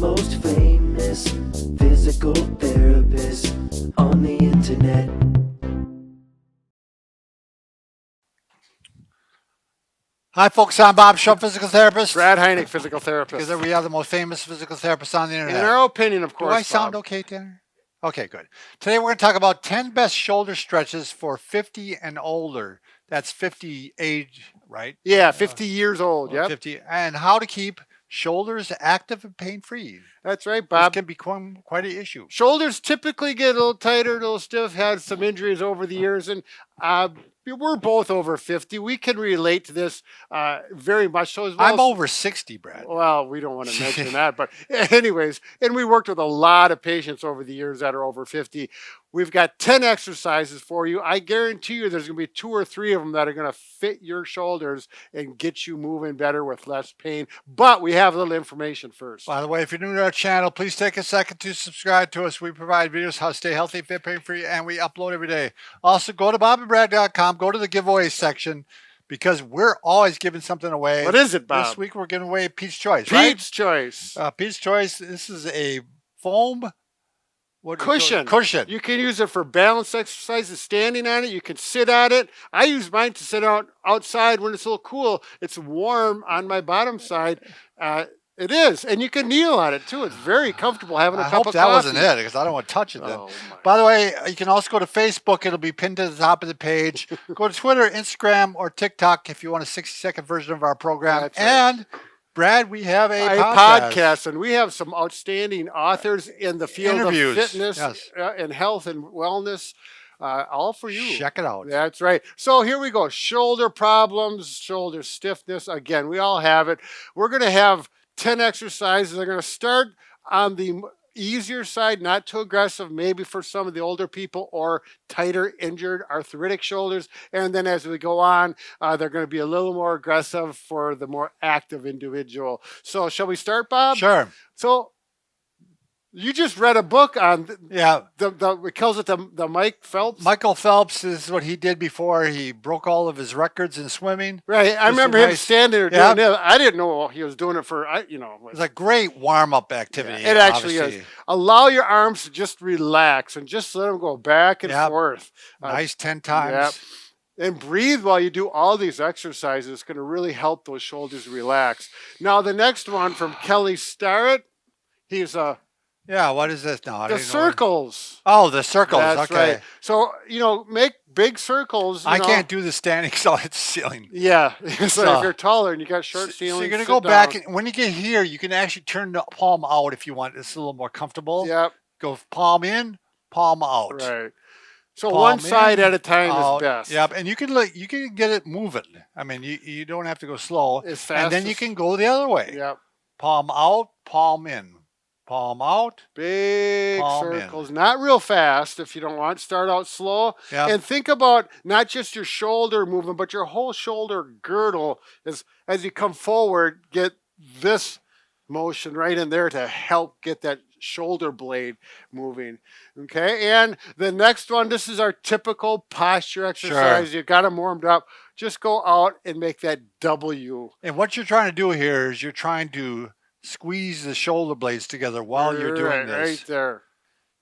most famous physical therapist on the internet. Hi, folks. I'm Bob Shaw, physical therapist. Brad Heineck, physical therapist. Because we are the most famous physical therapists on the internet. In our opinion, of course. Do I sound okay, Tanner? Okay, good. Today we're going to talk about 10 best shoulder stretches for 50 and older. That's 50 age, right? Yeah, 50 years old. Yep. 50, and how to keep shoulders active and pain-free. That's right, Bob. This can become quite an issue. Shoulders typically get a little tighter, a little stiff, had some injuries over the years, and we're both over 50. We can relate to this very much so as well. I'm over 60, Brad. Well, we don't want to mention that, but anyways, and we worked with a lot of patients over the years that are over 50. We've got 10 exercises for you. I guarantee you there's going to be 2 or 3 of them that are going to fit your shoulders and get you moving better with less pain. But we have a little information first. By the way, if you're new to our channel, please take a second to subscribe to us. We provide videos how to stay healthy, fit, pain-free, and we upload every day. Also, go to bobandbrad.com, go to the giveaway section, because we're always giving something away. What is it, Bob? This week we're giving away Pete's Choice, right? Pete's Choice. Pete's Choice. This is a foam cushion. Cushion. You can use it for balance exercises, standing on it. You can sit on it. I use mine to sit outside when it's a little cool. It's warm on my bottom side. It is, and you can kneel on it too. It's very comfortable having a cup of coffee. I hope that wasn't it, because I don't want to touch it then. By the way, you can also go to Facebook. It'll be pinned to the top of the page. Go to Twitter, Instagram, or TikTok if you want a 60-second version of our program. That's right. And Brad, we have a podcast, and we have some outstanding authors in the field of fitness and health and wellness. All for you. Check it out. That's right. So here we go. Shoulder problems, shoulder stiffness. Again, we all have it. We're going to have 10 exercises. They're going to start on the easier side, not too aggressive, maybe for some of the older people or tighter, injured, arthritic shoulders. And then as we go on, they're going to be a little more aggressive for the more active individual. So shall we start, Bob? Sure. So you just read a book on it calls it the Mike Phelps. Michael Phelps is what he did before he broke all of his records in swimming. Right, I remember him standing there doing it. I didn't know he was doing it for It's a great warm-up activity. It actually is. Allow your arms to just relax and just let them go back and forth. Nice 10 times. And breathe while you do all these exercises. It's going to really help those shoulders relax. Now the next one from Kelly Starrett. He's a what is this now? The circles. Oh, the circles. That's right. So, make big circles. I can't do the standing because I'll hit the ceiling. Yeah. So if you're taller and you got short ceilings. So you're going to go back. And when you get here, you can actually turn the palm out if you want. It's a little more comfortable. Yep. Go palm in, palm out. Right. So palm one side at a time is best. Yep. And you can get it moving. I mean, you don't have to go slow. As fast and then you can go the other way. Yep. Palm out, palm in. Palm out. Big circles. Not real fast if you don't want. Start out slow. Yep. And think about not just your shoulder movement, but your whole shoulder girdle. As you come forward, get this motion right in there to help get that shoulder blade moving. Okay. And the next one, this is our typical posture exercise. Sure. You got them warmed up. Just go out and make that W. And what you're trying to do here is you're trying to squeeze the shoulder blades together while you're doing this. Right there.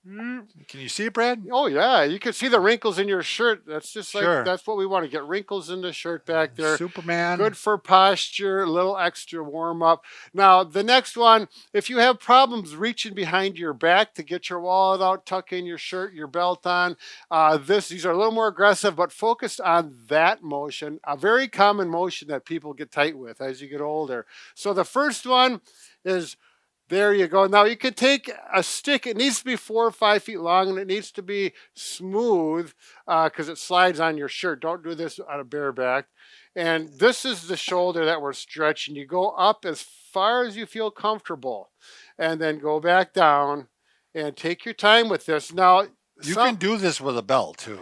Can you see it, Brad? Oh, yeah. You can see the wrinkles in your shirt. That's just that's what we want to get. Wrinkles in the shirt back there. Superman. Good for posture, a little extra warm up. Now, the next one, if you have problems reaching behind your back to get your wallet out, tuck in your shirt, your belt on, these are a little more aggressive, but focused on that motion, a very common motion that people get tight with as you get older. So the first one is, there you go. Now you could take a stick. It needs to be 4 or 5 feet long, and it needs to be smooth because it slides on your shirt. Don't do this on a bare back. And this is the shoulder that we're stretching. You go up as far as you feel comfortable, and then go back down, and take your time with this. Now you can do this with a belt too.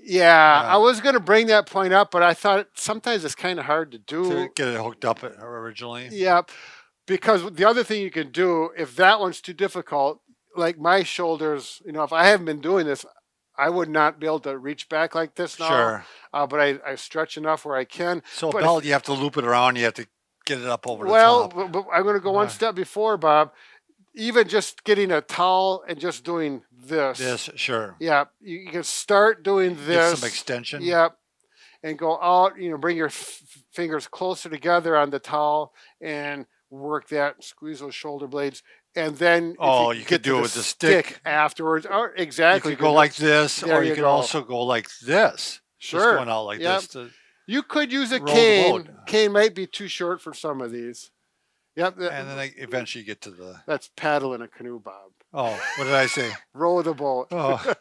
Yeah, I was going to bring that point up, but I thought sometimes it's kind of hard to do. To get it hooked up originally. Yep. Because the other thing you can do, if that one's too difficult, like my shoulders, if I haven't been doing this, I would not be able to reach back like this now. Sure. But I stretch enough where I can. So a belt, you have to loop it around. You have to get it up over the top. Well, I'm going to go one step before, Bob. even just getting a towel and just doing this. This, sure. Yeah, you can start doing Get this. some extension. Yep, and go out. Bring your fingers closer together on the towel and work that. Squeeze those shoulder blades, and then Oh, if you get could to do it the with the stick. afterwards. Or You exactly, could go like this, there or you you could go. also go like this. Sure. Just going out like Yep. this to You could use a roll the cane. boat. Cane might be too short for some of these. Yep. And then eventually you get to the. That's paddling a canoe, Bob. Oh, what did I say? Row the boat. Oh,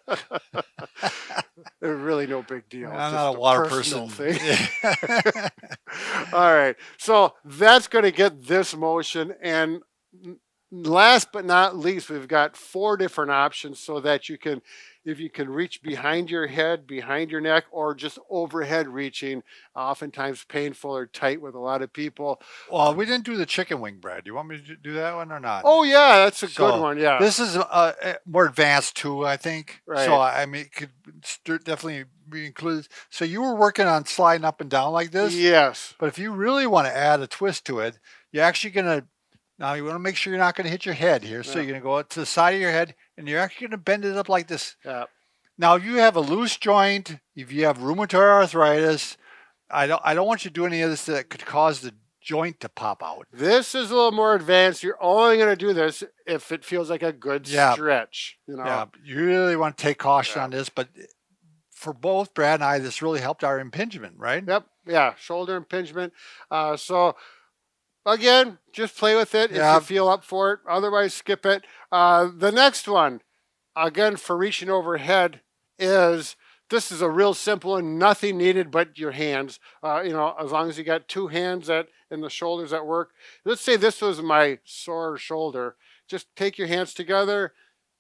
They're really no big deal. I'm It's not just a water personal person. thing. All right. So that's going to get this motion. And last but not least, we've got 4 different options so that you can, if you can reach behind your head, behind your neck, or just overhead reaching, oftentimes painful or tight with a lot of people. Well, we didn't do the chicken wing, Brad. Do you want me to do that one or not? Oh, yeah, that's a So, good one. Yeah. This is more advanced too, I think. Right. So I mean, it could definitely be included. So you were working on sliding up and down like this. Yes. But if you really want to add a twist to it, you're actually gonna. Now you want to make sure you're not going to hit your head here. So Yeah. you're going to go to the side of your head, and you're actually going to bend it up like this. Yeah. Now you have a loose joint. If you have rheumatoid arthritis, I don't want you to do any of this that could cause the joint to pop out. This is a little more advanced. You're only going to do this if it feels like a good stretch. Yeah, you really want to take caution Yeah. on this, but for both Brad and I, this really helped our impingement, right? Yep. Yeah. Shoulder impingement. So again, just play with it if Yeah. you feel up for it. Otherwise, skip it. The next one, again, for reaching overhead is, this is a real simple one, nothing needed but your hands. As long as you got 2 hands in the shoulders that work. Let's say this was my sore shoulder. Just take your hands together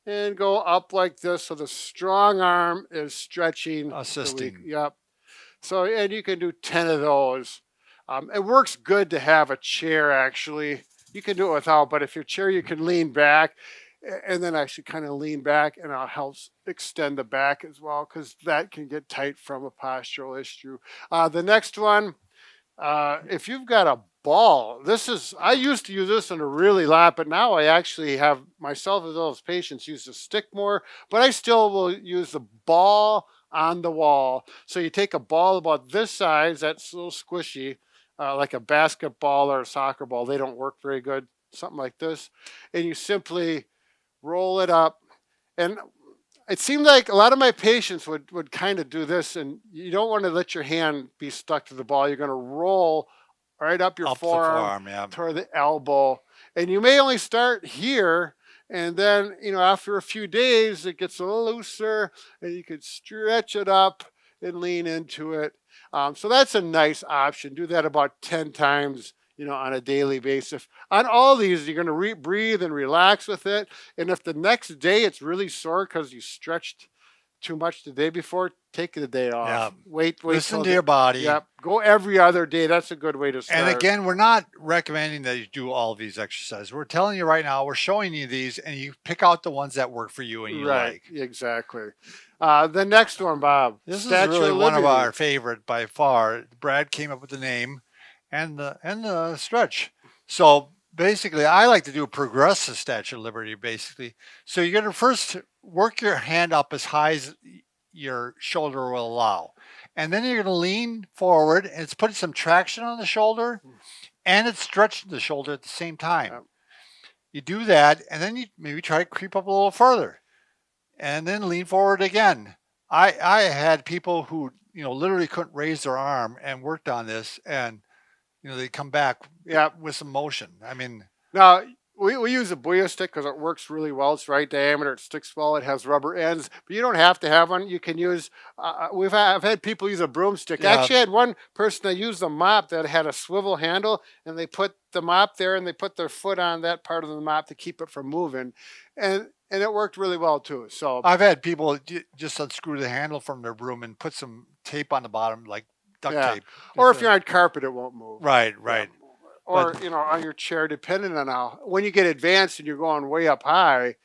and go up like this so the strong arm is stretching. Assisting. Yep. So, and you can do 10 of those. It works good to have a chair, actually. You can do it without, but if your chair, you can lean back and then actually kind of lean back, and it helps extend the back as well, because that can get tight from a postural issue. The next one, if you've got a ball, I used to use this in a really lot, but now I actually have myself as well as patients use the stick more, but I still will use the ball on the wall. So you take a ball about this size, that's a little squishy, like a basketball or a soccer ball. They don't work very good, something like this. And you simply roll it up. And it seemed like a lot of my patients would kind of do this, and you don't want to let your hand be stuck to the ball. You're going to roll right up your Up the forearm yeah. toward the elbow. And you may only start here, and then, after a few days, it gets a little looser, and you could stretch it up and lean into it. So that's a nice option. Do that about 10 times, on a daily basis. On all these, you're going to breathe and relax with it. And if the next day it's really sore because you stretched too much the day before, take the day off. Yeah. Wait. Listen to your body. Yep. Go every other day. That's a good way to start. And again, we're not recommending that you do all of these exercises. We're telling you right now, we're showing you these, and you pick out the ones that work for you and you like. Exactly. The next one, Bob. This Statue is really of one of Liberty. our favorite by far. Brad came up with the name and the stretch. So basically, I like to do a progressive Statue of Liberty, basically. So you're going to first work your hand up as high as your shoulder will allow. And then you're going to lean forward, and it's putting some traction on the shoulder, and it's stretching the shoulder at the same time. Yep. You do that, and then you maybe try to creep up a little further, and then lean forward again. I had people who literally couldn't raise their arm and worked on this, and they come back with some motion. I mean, now we use a Booyah stick because it works really well. It's right diameter, it sticks well, it has rubber ends, but you don't have to have one. You can use, I've had people use a broomstick. Yeah. Actually, I had one person that used a mop that had a swivel handle, and they put the mop there and they put their foot on that part of the mop to keep it from moving. And it worked really well too. So I've had people just unscrew the handle from their broom and put some tape on the bottom, like duct tape. Or if you're on carpet, it won't move. Right. Or on your chair, depending on how. When you get advanced and you're going way up high,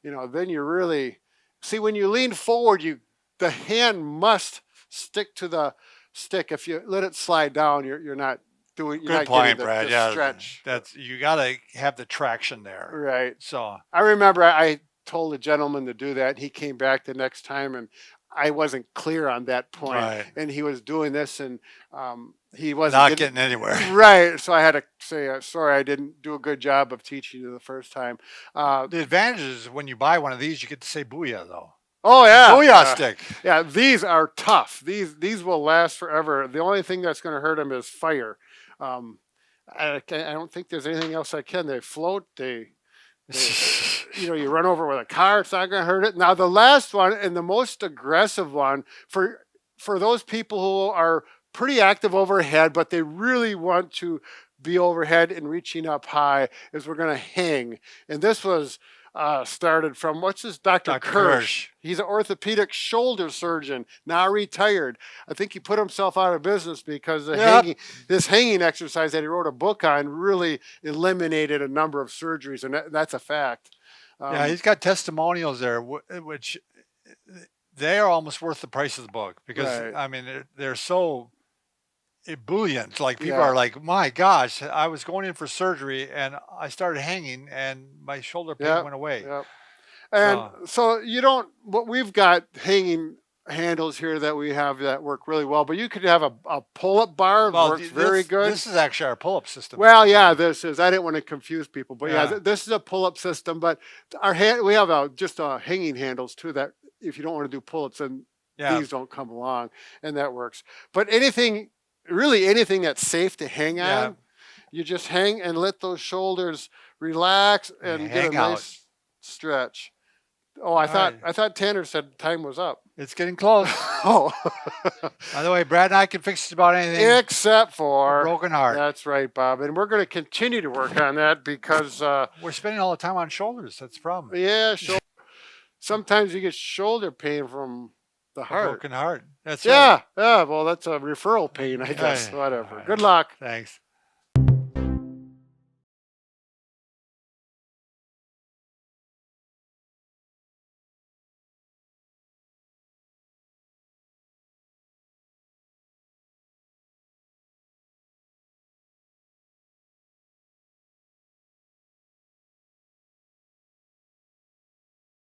then you really see, when you lean forward, the hand must stick to the stick. If you let it slide down, you're not doing. You're Good not point, getting Brad. the Yeah, stretch. that's you got to have the traction there. Right. So I remember I told a gentleman to do that. And he came back the next time, and I wasn't clear on that point. right, And he was doing this, and he wasn't not getting anywhere. right. So I had to say, sorry, I didn't do a good job of teaching you the first time. The advantage is when you buy one of these, you get to say "booyah" though. Oh yeah, Booyah stick. Yeah, these are tough. These will last forever. The only thing that's going to hurt them is fire. I don't think there's anything else I can. They float. They you run over with a car. It's not going to hurt it. Now the last one and the most aggressive one for those people who are pretty active overhead, but they really want to be overhead and reaching up high, is we're going to hang. And this was started from, what's this, Dr. Kirsch. He's an orthopedic shoulder surgeon, now retired. I think he put himself out of business because this hanging exercise that he wrote a book on really eliminated a number of surgeries, and that's a fact. Yeah, he's got testimonials there, which they are almost worth the price of the book because Right. I mean they're so ebullient. Like people are like, my gosh, I was going in for surgery and I started hanging and my shoulder pain went away. Yep. And so what we've got hanging handles here that we have that work really well, but you could have a pull-up bar. Works very good. This is actually our pull-up system. Well, yeah, this is. I didn't want to confuse people, but Yeah. this is a pull-up system. But we have just hanging handles too. That if you don't want to do pull-ups, then these don't come along, and that works. But anything that's safe to hang on, you just hang and let those shoulders relax and get a nice stretch. Oh, I thought Tanner said time was up. It's getting close. Oh. By the way, Brad and I can fix just about anything except for a broken heart. That's right, Bob. And we're going to continue to work on that because we're spending all the time on shoulders. That's the problem. Yeah, sometimes you get shoulder pain from the heart. Broken heart. That's right. Yeah. Well, that's a referral pain, I guess. Whatever. Good luck. Thanks.